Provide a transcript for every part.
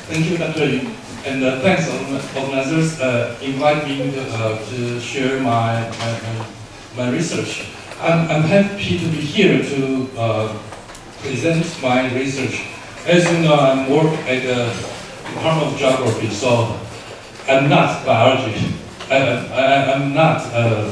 Thank you, Dr. Yu, and thanks organizers invite me to share my research. I'm happy to be here to present my research. As you know, I work at the Department of Geography, so I'm not biology. I'm not a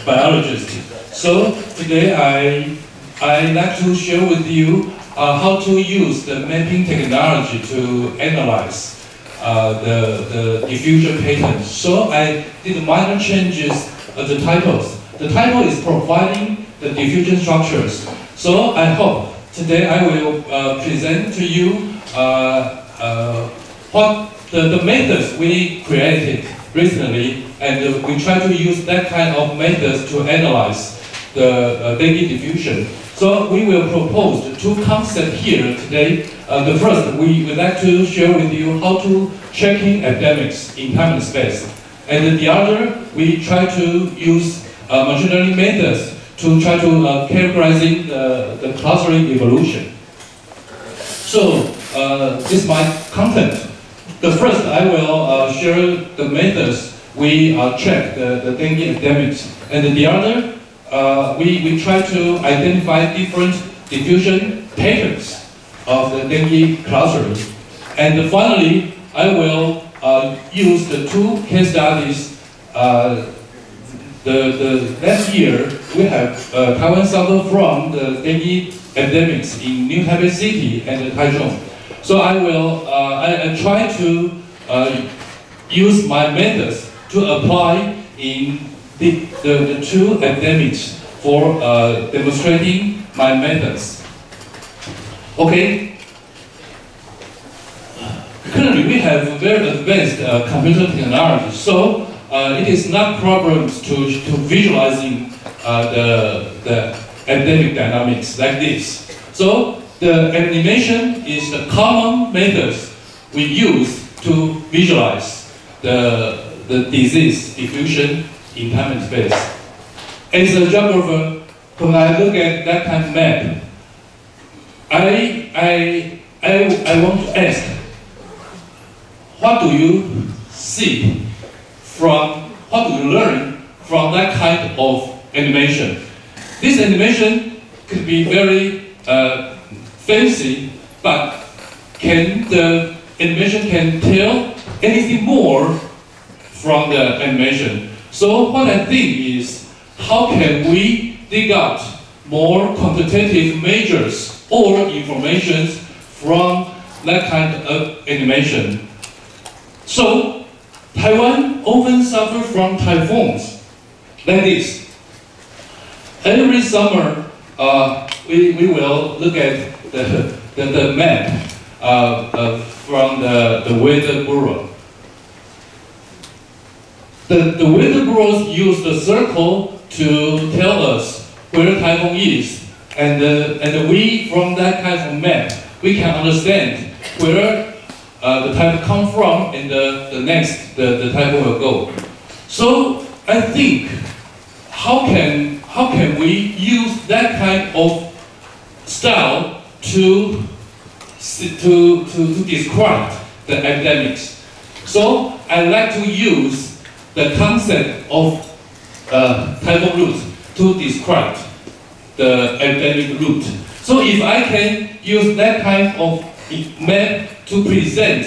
biologist. So today I'd like to share with you how to use the mapping technology to analyze the diffusion patterns. So I did minor changes of the titles. The title is Profiling the Diffusion Structures. So I hope today I will present to you what the methods we created recently, and we try to use that kind of methods to analyze the dengue diffusion. So we will propose two concepts here today. The first, we would like to share with you how to tracking epidemics in time and space. And the other, we try to use machine learning methods to try to characterizing the clustering evolution. So this is my content. The first, I will share the methods we track the dengue epidemics. And the other, we try to identify different diffusion patterns of the dengue clustering. And finally, I will use the two case studies. The last year, we have Taiwan suffered from the dengue epidemics in New Taipei City and Taichung. So I will I try to use my methods to apply in the two epidemics for demonstrating my methods. Okay. Currently, we have very advanced computer technology, so it is not problems to visualizing the epidemic dynamics like this. So the animation is the common methods we use to visualize the disease diffusion in time and space. As a geographer, when I look at that kind of map, I want to ask, what do you see from, what do you learn from that kind of animation? This animation could be very fancy, but can the animation can tell anything more from the animation? So what I think is, how can we dig out more quantitative measures or information from that kind of animation? So Taiwan often suffers from typhoons like this. Every summer, we will look at the map from the Weather Bureau. The Weather Bureau use the circle to tell us where typhoon is, and we, from that kind of map, we can understand where the typhoon come from, and the next the typhoon will go. So I think, how can we use that kind of style to describe the epidemics? So I like to use the concept of typhoon route to describe the epidemic route. So if I can use that kind of map to present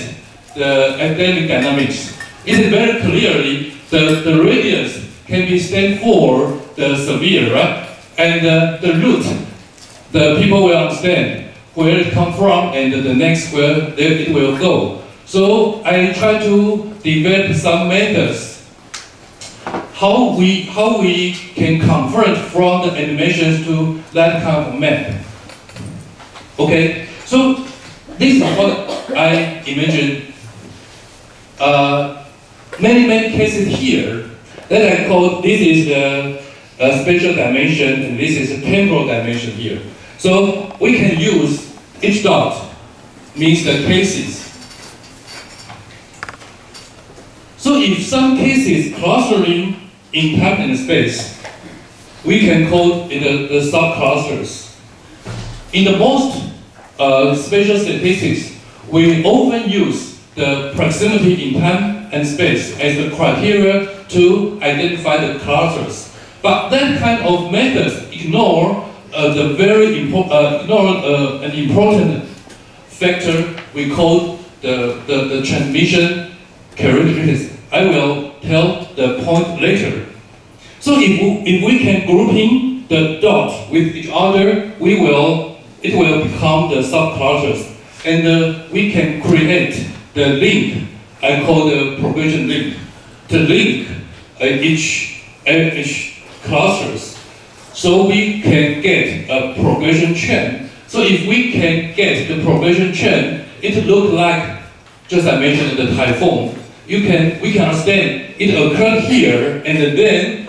the epidemic dynamics, it is very clearly the radius can be stand for the severe, right? And the route, the people will understand where it come from and the next where it will go. So I try to develop some methods how we can convert from the animations to that kind of map. Okay, so this is what I imagine. Many cases here that I call, this is the spatial dimension and this is the temporal dimension here. So we can use each dot means the cases. So if some cases clustering in time and space, we can call it the subclusters. In the most spatial statistics, we often use the proximity in time and space as the criteria to identify the clusters. But that kind of methods ignore an important factor we call the transmission characteristics. I will tell the point later. So if we can grouping the dots with each other, it will become the subclusters, and we can create the link. I call the progression link to link each clusters, so we can get a progression chain. So if we can get the progression chain, it looks like, just I mentioned the typhoon. We can understand it occurred here, and then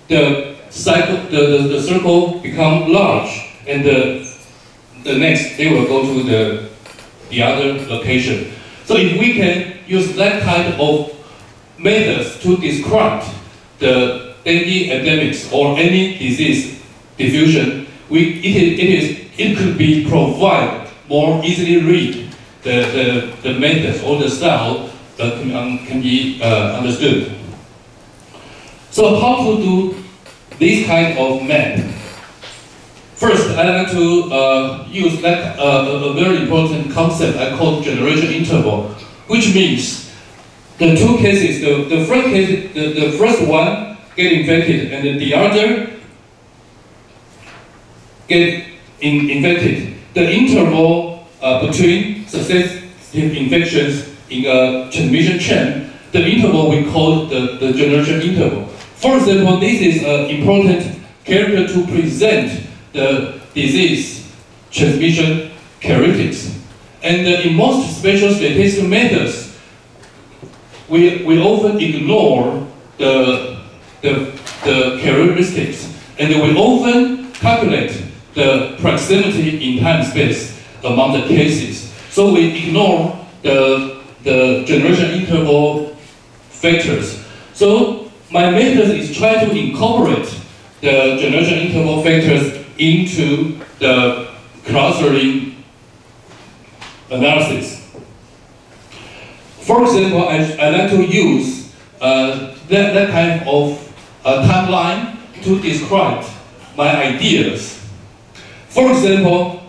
the circle become large, and the next they will go to the other location. So if we can use that kind of methods to describe the dengue epidemics or any disease diffusion, it could be provide more easily read the methods or the style that can be understood. So how to do this kind of map? First, I'd like to use a very important concept I call generation interval, which means the two cases, the first case, the first one get infected and the other get infected. The interval between successive infections in a transmission chain, the interval we call the generation interval. For example, this is an important character to present the disease transmission characteristics. And in most spatial statistical methods, we often ignore the characteristics, and we often calculate the proximity in time space among the cases. So we ignore the generation interval factors. So my method is try to incorporate the generation interval factors into the clustering analysis. For example, I like to use that kind of timeline to describe my ideas. For example,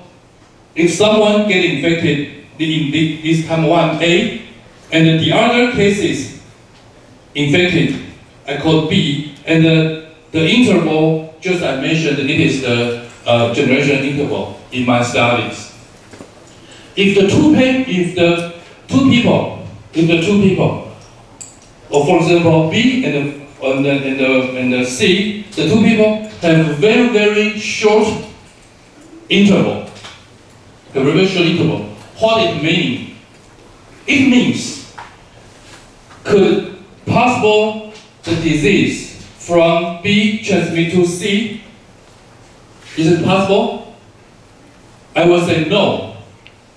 if someone gets infected in this time 1A, and the other cases infected, I call B, and the interval, just I mentioned, it is the generation interval in my studies. If the two people, or for example B and C, the two people have a very, very short interval. A very short interval. What it means? It means could possible the disease from B transmit to C? Is it possible? I will say no,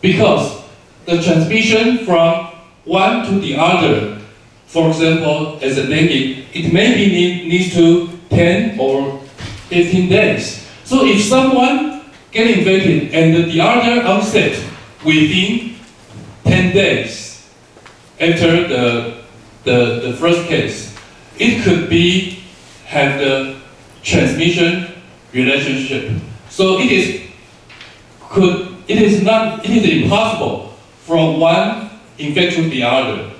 because the transmission from one to the other, for example, as a dengue, it maybe needs to 10 or 15 days. So if someone get infected and the other onset within 10 days after the first case, it could be have the transmission relationship. So it is impossible from one infection to the other.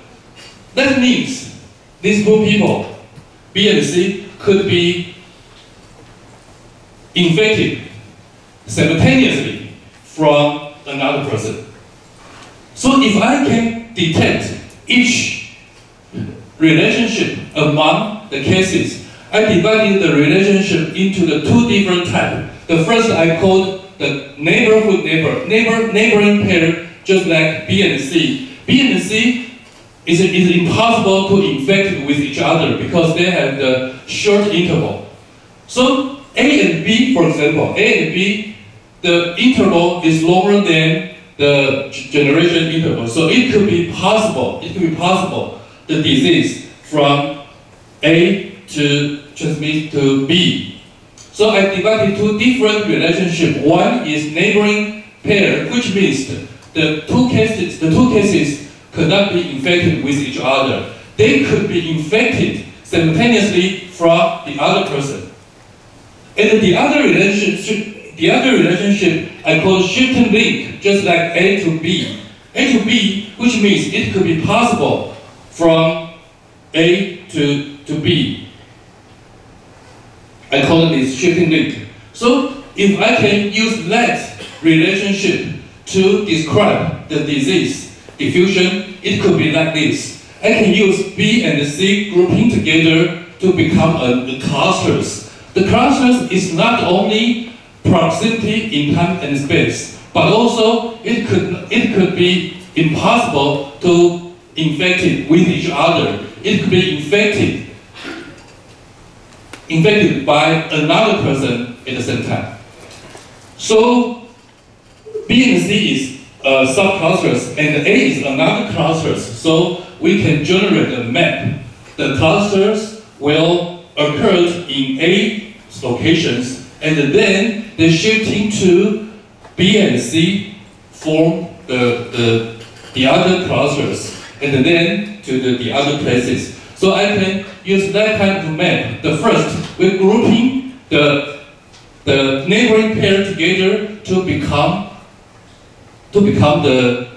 That means these two people, B and C, could be infected simultaneously from another person. So if I can detect each relationship among the cases, I divided the relationship into the two different types. The first I called the neighboring pair, just like B and C. B and C is impossible to infect with each other because they have the short interval. So A and B, for example, A and B, the interval is longer than the generation interval. So it could be possible, the disease from A to transmit to B. So I divided two different relationships. One is neighboring pair, which means the two cases could not be infected with each other. They could be infected simultaneously from the other person. And the other relationship I call shifting link, just like A to B. A to B, which means it could be possible from A to B. I call it this shifting link. So if I can use that relationship to describe the disease diffusion, it could be like this. I can use B and C grouping together to become a clusters. The clusters is not only proximity in time and space, but also it could be impossible to infect it with each other. It could be infected by another person at the same time. So B and C is subclusters, and A is another clusters. So we can generate a map. The clusters will occur in A locations, and then they shifting to B and C form the other clusters, and then to the other places. So I can use that kind of map. The first, we're grouping the neighboring pair together to become the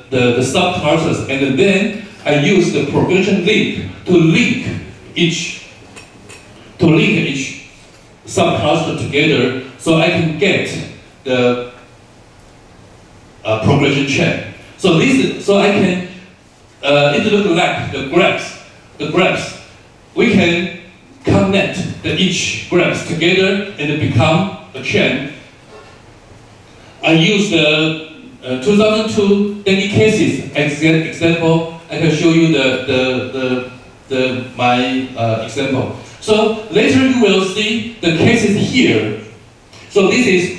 subclusters, and then I use the progression link to link each subcluster together, so I can get the progression chain. So I can it looks like the graphs. The graphs, we can connect each graphs together and become a chain. I use the 2002 dengue cases as an example. I can show you my example. So later you will see the cases here. So this is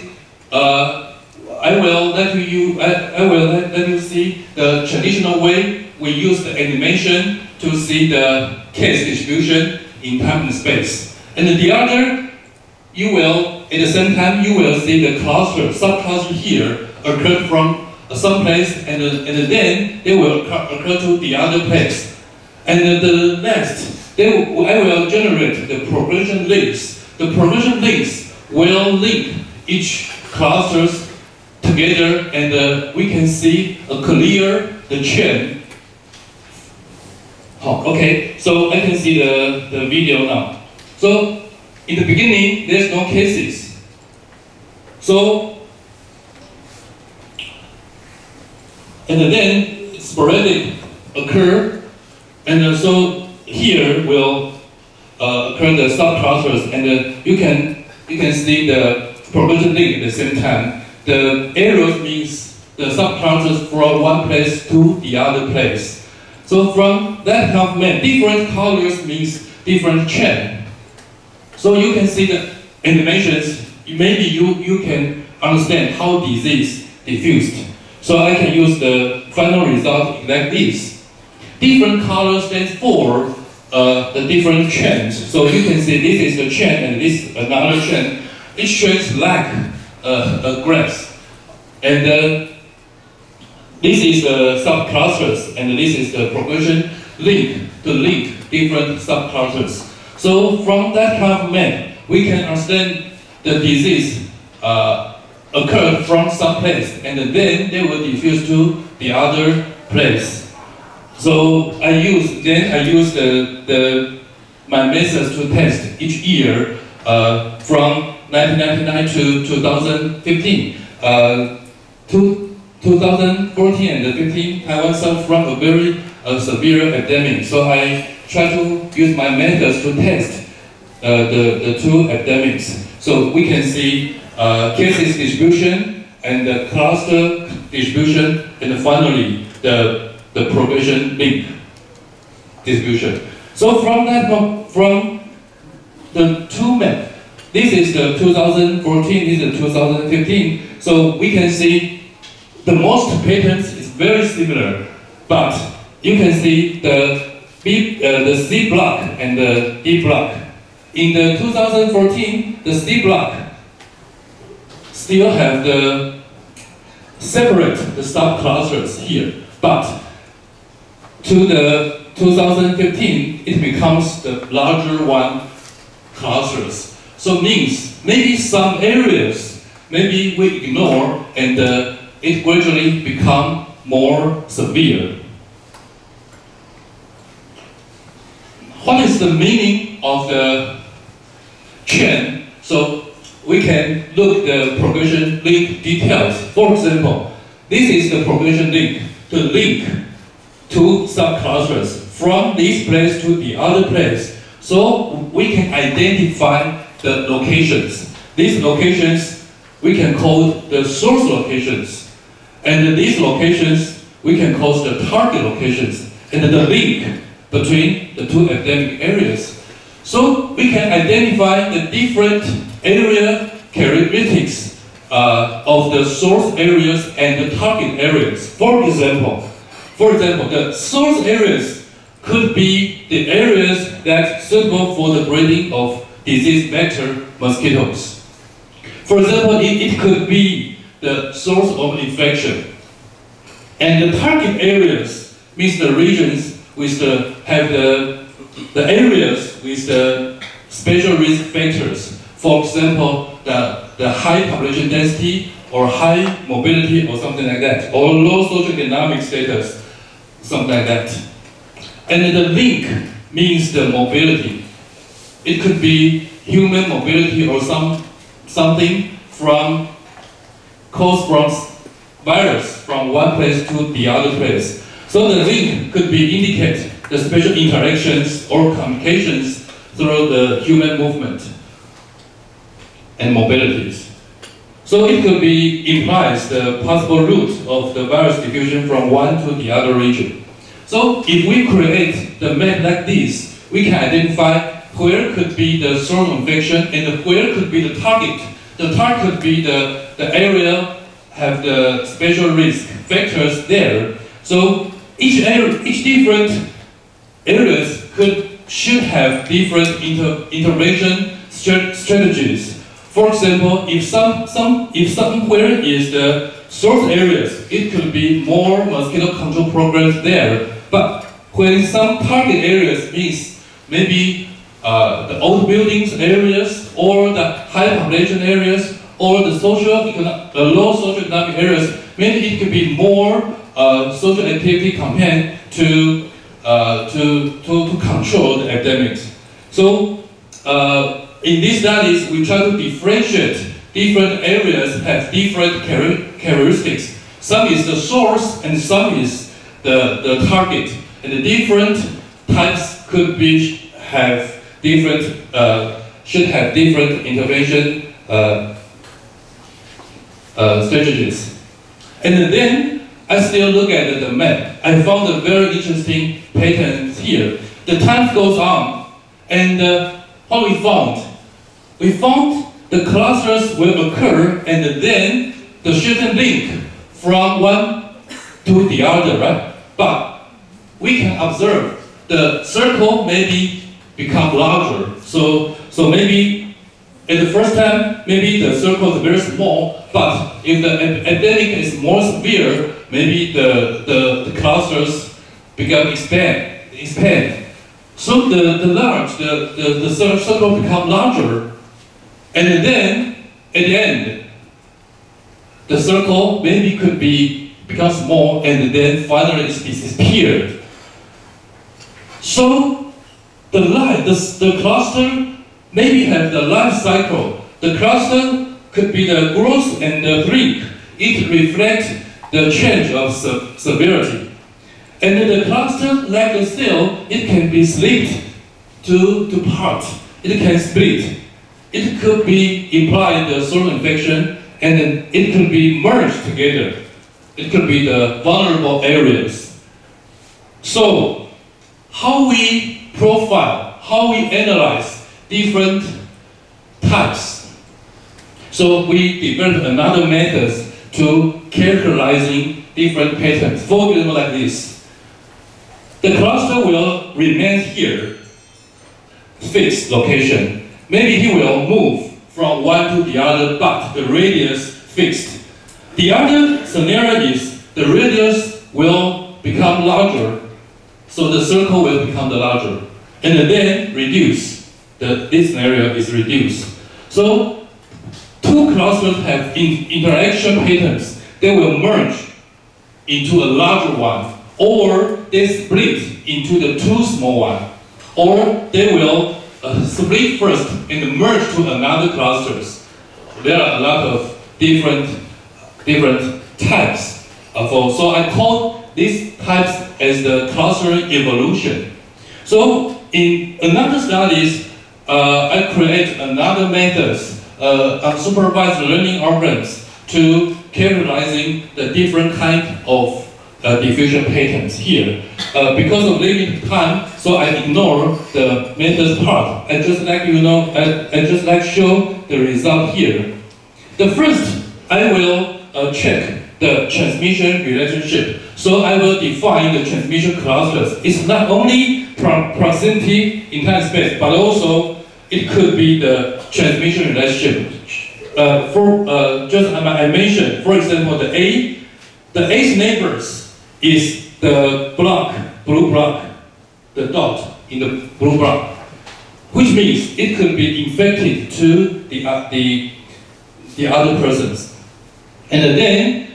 I will let you see the traditional way we use the animation to see the case distribution in time and space. And the other, you will at the same time you will see the subcluster here occur from some place, and then they will occur to the other place. And the next, I will generate the progression links. The progression links will link each clusters together, and we can see a clear the chain. Oh, okay, so I can see the video now. So in the beginning, there's no cases. So and then sporadic occur, and so here will occur the subclusters, and you can see the progression link at the same time. The arrows means the subclusters from one place to the other place. So from that kind of map, different colors means different chain. So you can see the animations. Maybe you can understand how disease diffused. So I can use the final result like this. Different colors stands for the different chains. So you can see this is the chain and this is another chain. Each chain is like a graph. And this is the subclusters, and this is the progression link to link different subclusters. So from that kind of map, we can understand the disease occurred from some place, and then they will diffuse to the other place. So I use my methods to test each year from 1999 to 2015. 2014 and 2015, Taiwan suffered from a very severe epidemic. So I try to use my methods to test the two epidemics. So we can see cases distribution and the cluster distribution, and finally the progression link distribution. So from the two maps, this is the 2014, this is the 2015. So we can see the most patterns is very similar, but you can see the C block and the D block. In the 2014, the C block still have the separate the subclusters here, but to the 2015, it becomes the larger one clusters. So means maybe some areas, maybe we ignore and it gradually become more severe. What is the meaning of the chain? So we can look the progression link details. For example, this is the progression link to link two subclusters from this place to the other place. So we can identify the locations. These locations we can call the source locations. And these locations we can call the target locations. And the link between the two epidemic areas. So we can identify the different area characteristics of the source areas and the target areas. For example, the source areas could be the areas that suitable for the breeding of disease vector mosquitoes. For example, it could be the source of infection. And the target areas means the regions with the areas with the special risk factors. For example, the high population density or high mobility or something like that, or low socioeconomic status, something like that. And the link means the mobility. It could be human mobility or something caused from virus from one place to the other place. So the link could be indicate the special interactions or communications through the human movement and mobilities. So it could be implies the possible route of the virus diffusion from one to the other region. So if we create the map like this, we can identify where could be the source of infection and where could be the target. The target could be the area have the special risk factors there. So each different areas should have different intervention strategies. For example, if somewhere is the source areas, it could be more mosquito control programs there. But when some target areas means maybe the old buildings areas or the high population areas or the low socioeconomic areas, maybe it could be more social activity campaign to control the epidemics. So in these studies, we try to differentiate different areas have different characteristics. Some is the source and some is the target. And the different types should have different intervention strategies. And then I still look at the map. I found a very interesting pattern here. The time goes on, and what we found? We found the clusters will occur, and then the certain link from one to the other, right? But we can observe the circle maybe become larger. So maybe at the first time, maybe the circle is very small, but if the epidemic is more severe, maybe the clusters expand. So the circle become larger, and then at the end, the circle maybe could become small, and then finally it's disappeared. So the cluster maybe have the life cycle. The cluster could be the growth and the shrink. It reflects the change of severity. And the cluster, like the cell, it can be split to parts. It can split. It could be implied the source infection, and then it could be merged together. It could be the vulnerable areas. So, how we profile, how we analyze different types. So we developed another methods to characterizing different patterns. For example, like this. The cluster will remain here, fixed location. Maybe he will move from one to the other, but the radius fixed. The other scenario is the radius will become larger, so the circle will become the larger, and then reduce. This scenario is reduced. So two clusters have interaction patterns. They will merge into a larger one, or they split into the two small ones, or they will split first and merge to another clusters. There are a lot of different types. So I call these types as the cluster evolution. So in another studies, I create another methods, unsupervised learning algorithms to characterizing the different kind of diffusion patterns here. Because of limited time, so I ignore the methods part. I just like show the result here. The first, I will check the transmission relationship. So I will define the transmission clusters. It's not only proximity in time space, but also it could be the transmission relationship. Just I mentioned, for example, the A's neighbors is the blue block, the dot in the blue block, which means it could be infected to the other persons. And then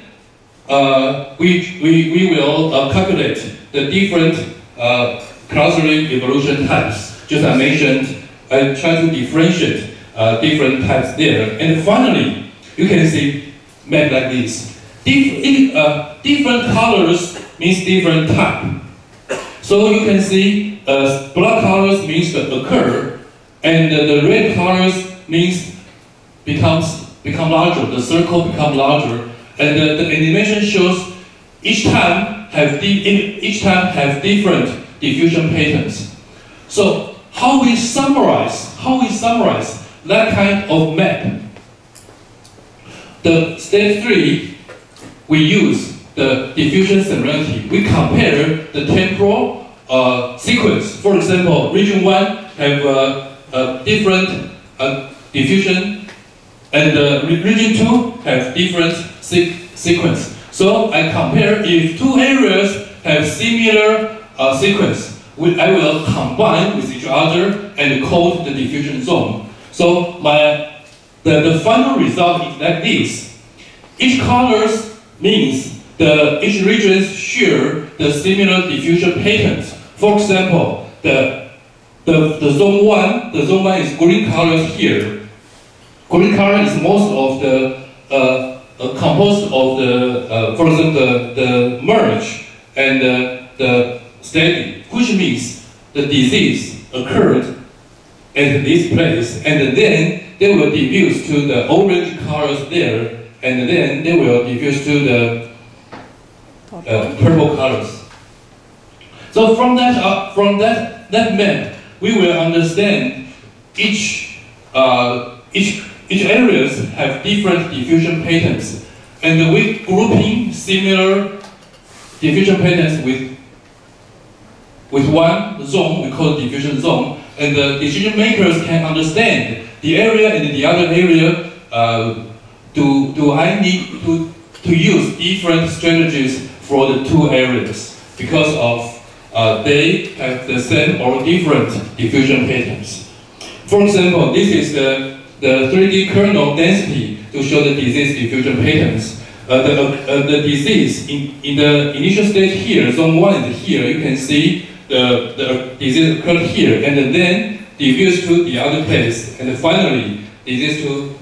we will calculate the different clustering evolution types. Just I mentioned, I try to differentiate different types there. And finally, you can see map like this. Different colors means different type. So you can see black colors means the occur, and the red colors means become larger. The circle become larger, and the animation shows each time have different diffusion patterns. So how we summarize that kind of map? The step 3, we use the diffusion similarity. We compare the temporal sequence. For example, region 1 have a different diffusion, and region 2 have different sequence. So I compare if two areas have similar sequence, I will combine with each other and code the diffusion zone. So the final result is like this. Each colors means each regions share the similar diffusion patterns. For example, the zone 1 is green colors here. Green color is most of the composed of the, for example, the merge and the steady, which means the disease occurred at this place, and then they will diffuse to the orange colors there, and then they will diffuse to the purple colors. So from that map, we will understand each areas have different diffusion patterns, and we grouping similar diffusion patterns with one zone, we call it diffusion zone, and the decision makers can understand the area and the other area. Do I need to use different strategies for the two areas because of they have the same or different diffusion patterns? For example, this is the 3D kernel density to show the disease diffusion patterns. The disease in the initial stage here, zone 1 is here. You can see the disease occurred here, and then diffuse to the other place, and finally disease to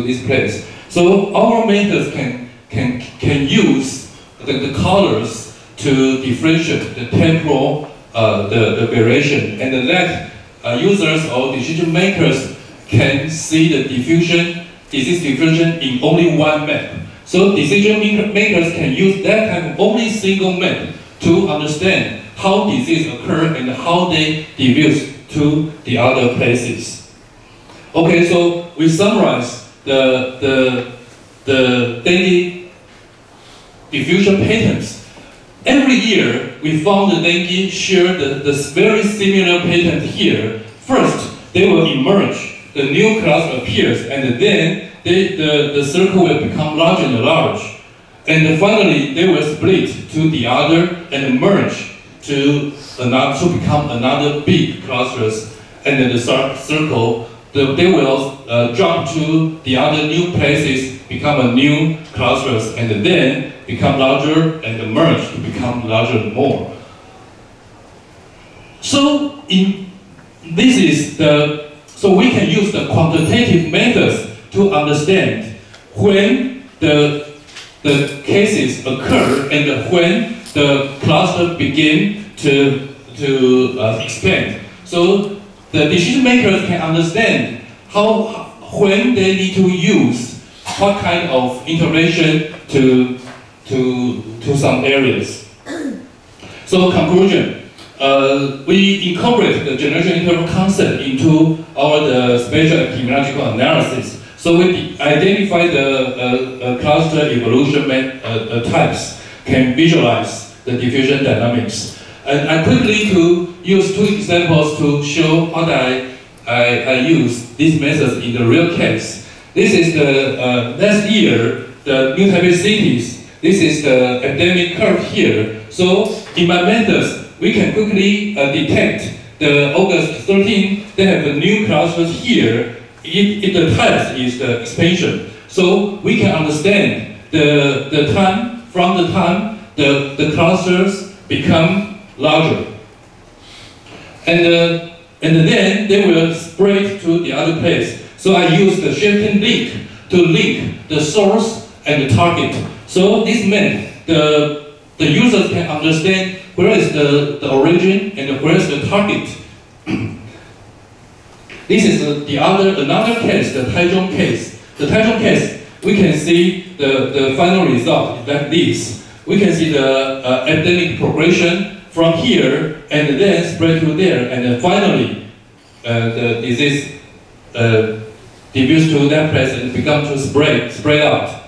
this place. So our methods can use the colors to differentiate the temporal the variation, and let users or decision makers can see the disease diffusion in only one map. So decision makers can use that kind of only single map to understand how disease occur and how they diffuse to the other places. Okay, so we summarize the dengue diffusion patterns. Every year, we found the dengue share the very similar pattern here. First, they will emerge, the new class appears, and then the circle will become larger and large. And finally, they will split to the other and merge to become another big clusters. And then the circle, they will jump to the other new places, become a new clusters, and then become larger and merge to become larger more. So so we can use the quantitative methods to understand when the cases occur and when the cluster begin to expand. So the decision makers can understand when they need to use what kind of intervention to some areas. So conclusion. We incorporate the generation interval concept into our spatial epidemiological analysis. So we identify the cluster evolution types, can visualize the diffusion dynamics. And I quickly to use two examples to show how I use these methods in the real case. This is the last year, the New Taipei cities. This is the epidemic curve here. So in my methods, we can quickly detect the August 13, they have the new clusters here. If the type is the expansion. So we can understand the time, from the time the clusters become larger. And then they will spread to the other place. So I use the shifting link to link the source and the target. So this meant the users can understand where is the origin and where is the target. This is another case, the Taiwan case. The Taiwan case, we can see the final result like this. We can see the epidemic progression from here and then spread to there, and then finally the disease diffused to that place and become to spread out.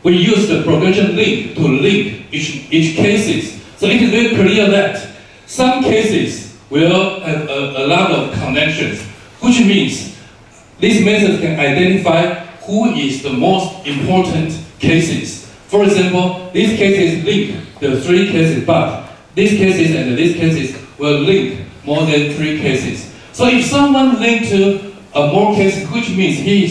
We use the progression link to link each cases. So it is very clear that some cases will have a lot of connections, which means this method can identify who is the most important cases. For example, these cases link the 3 cases, but these cases and these cases will link more than 3 cases. So if someone linked to more cases, which means he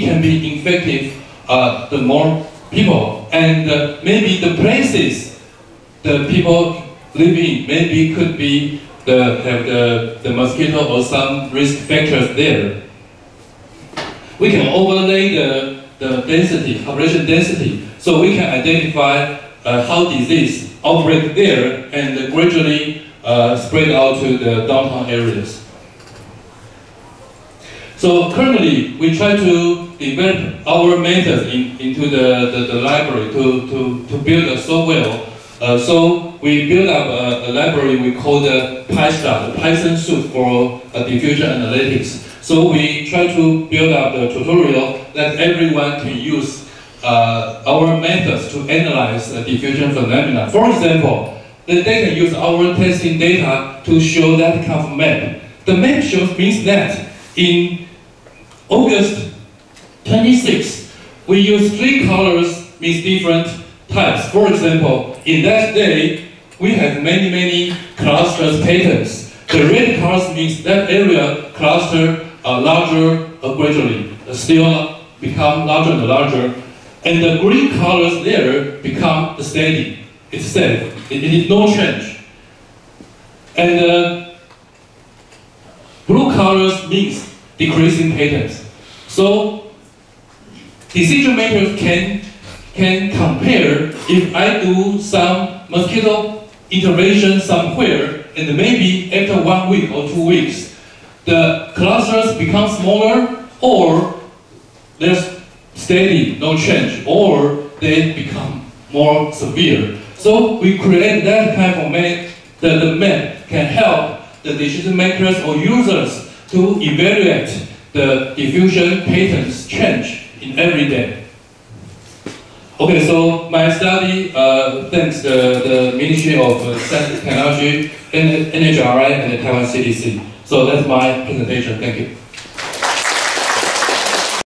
can be infected the more people, and maybe the places the people live in maybe could be have the mosquito or some risk factors there. We can overlay the density, population density, so we can identify how disease outbreak there and gradually spread out to the downtown areas. So currently, we try to develop our methods into the library to build a software. So we build up a library we call the PyStar, the Python suite for diffusion analytics. So we try to build up the tutorial that everyone can use our methods to analyze diffusion phenomena. For example, they can use our testing data to show that kind of map. The map means that in August 26, we use 3 colors means different types. For example, in that day, we have many clusters patterns. The red colors means that area cluster larger gradually, still become larger and larger. And the green colors there become steady. It's safe. It is no change. And blue colors means decreasing patterns. So decision makers can compare if I do some mosquito intervention somewhere, and maybe after 1 week or 2 weeks, the clusters become smaller, or they're steady, no change, or they become more severe. So we create that kind of map. The map can help the decision makers or users to evaluate the diffusion patterns change in every day. Okay, so my study thanks the Ministry of Science and Technology, NHRI, and the Taiwan CDC. So that's my presentation. Thank you.